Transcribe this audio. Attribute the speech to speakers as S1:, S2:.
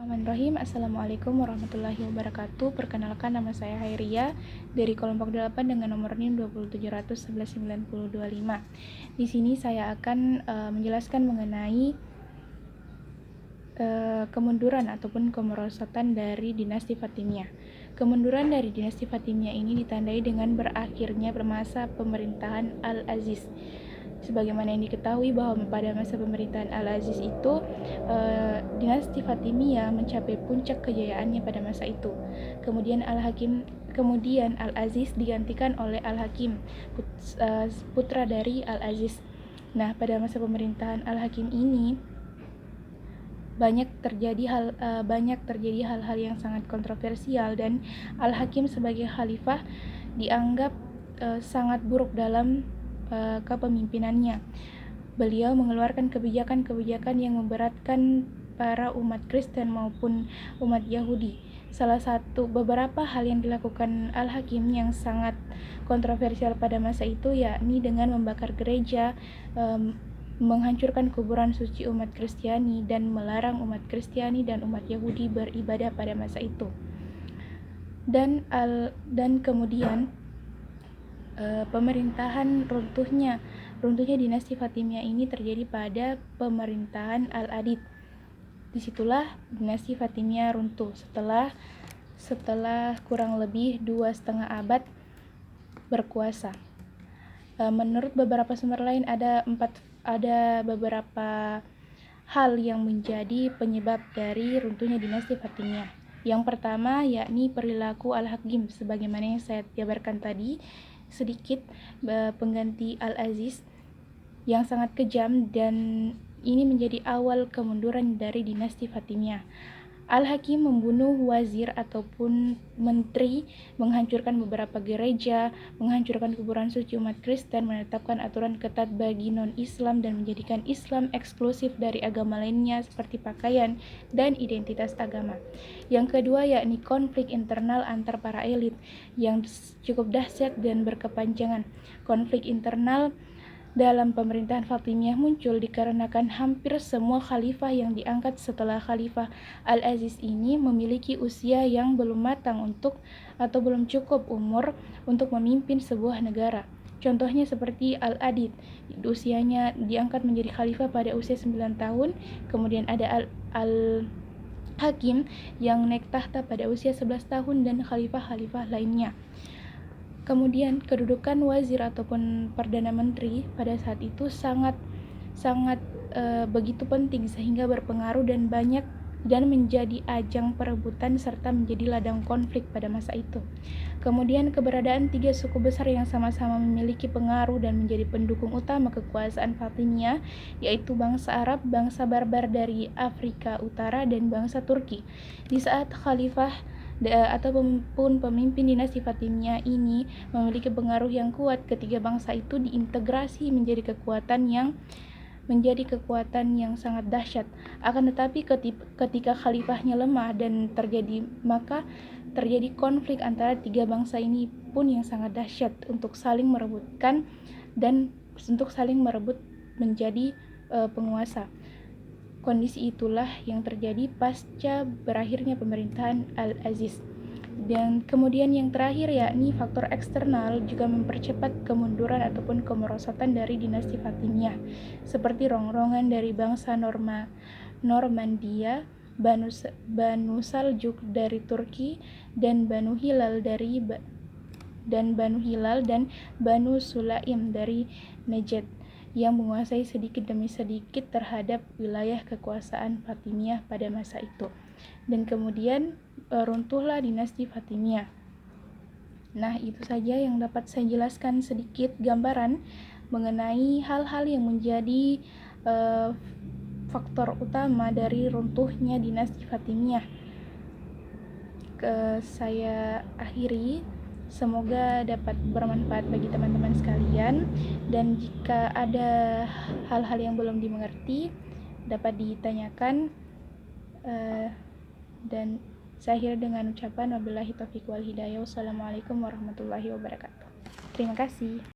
S1: Bismillahirrahmanirrahim. Assalamualaikum warahmatullahi wabarakatuh. Perkenalkan, nama saya Hairia dari kelompok 8 dengan nomor NIM 277119225. Di sini saya akan menjelaskan mengenai kemunduran ataupun kemerosotan dari dinasti Fatimiyah. Kemunduran dari dinasti Fatimiyah ini ditandai dengan berakhirnya masa pemerintahan Al-Aziz. Sebagaimana yang diketahui bahwa pada masa pemerintahan Al-Aziz itu dinasti Fatimiyah mencapai puncak kejayaannya pada masa itu. Kemudian Al-Aziz digantikan oleh Al-Hakim, putra dari Al-Aziz. Nah, pada masa pemerintahan Al-Hakim ini banyak terjadi hal-hal yang sangat kontroversial, dan Al-Hakim sebagai khalifah dianggap sangat buruk dalam kepemimpinannya. Beliau mengeluarkan kebijakan-kebijakan yang memberatkan para umat Kristen maupun umat Yahudi. Beberapa hal yang dilakukan Al-Hakim yang sangat kontroversial pada masa itu, yakni dengan membakar gereja, menghancurkan kuburan suci umat Kristiani, dan melarang umat Kristiani dan umat Yahudi beribadah pada masa itu. Dan kemudian runtuhnya dinasti Fatimiyah ini terjadi pada pemerintahan Al-Adid. Disitulah dinasti Fatimiyah runtuh setelah kurang lebih 2,5 abad berkuasa. Menurut beberapa sumber lain ada beberapa hal yang menjadi penyebab dari runtuhnya dinasti Fatimiyah. Yang pertama yakni perilaku Al-Hakim, sebagaimana yang saya jabarkan tadi sedikit, pengganti Al-Aziz yang sangat kejam, dan ini menjadi awal kemunduran dari dinasti Fatimiyah. Al-Hakim membunuh wazir ataupun menteri, menghancurkan beberapa gereja, menghancurkan kuburan suci umat Kristen, menetapkan aturan ketat bagi non-Islam, dan menjadikan Islam eksklusif dari agama lainnya seperti pakaian dan identitas agama. Yang kedua yakni konflik internal antar para elit yang cukup dahsyat dan berkepanjangan. Konflik internal dalam pemerintahan Fatimiyah muncul dikarenakan hampir semua khalifah yang diangkat setelah Khalifah Al-Aziz ini memiliki usia yang belum matang atau belum cukup umur untuk memimpin sebuah negara. Contohnya seperti Al-Adid, usianya diangkat menjadi khalifah pada usia 9 tahun, kemudian ada Al-Hakim yang naik tahta pada usia 11 tahun, dan khalifah-khalifah lainnya. Kemudian kedudukan wazir ataupun perdana menteri pada saat itu sangat begitu penting sehingga berpengaruh dan menjadi ajang perebutan serta menjadi ladang konflik pada masa itu. Kemudian keberadaan 3 suku besar yang sama-sama memiliki pengaruh dan menjadi pendukung utama kekuasaan Fatimiyah, yaitu bangsa Arab, bangsa Barbar dari Afrika Utara, dan bangsa Turki. Di saat khalifah ataupun pemimpin dinasti Fatimiyah ini memiliki pengaruh yang kuat, ketiga bangsa itu diintegrasi menjadi kekuatan yang sangat dahsyat. Akan tetapi ketika khalifahnya lemah dan terjadi konflik antara 3 bangsa ini pun yang sangat dahsyat untuk saling merebut menjadi penguasa. Kondisi itulah yang terjadi pasca berakhirnya pemerintahan Al-Aziz. Dan kemudian yang terakhir yakni faktor eksternal juga mempercepat kemunduran ataupun kemerosotan dari dinasti Fatimiyah, seperti rongrongan dari bangsa Normandia, Banu Saljuk dari Turki, dan Banu Hilal dan Banu Sulaim dari Najd, yang menguasai sedikit demi sedikit terhadap wilayah kekuasaan Fatimiyah pada masa itu. Dan kemudian runtuhlah dinasti Fatimiyah. Nah, itu saja yang dapat saya jelaskan sedikit gambaran mengenai hal-hal yang menjadi faktor utama dari runtuhnya dinasti Fatimiyah. Saya akhiri. Semoga dapat bermanfaat bagi teman-teman sekalian, dan jika ada hal-hal yang belum dimengerti dapat ditanyakan, dan saya akhiri dengan ucapan wabillahi taufiq wal hidayah. Wassalamualaikum warahmatullahi wabarakatuh. Terima kasih.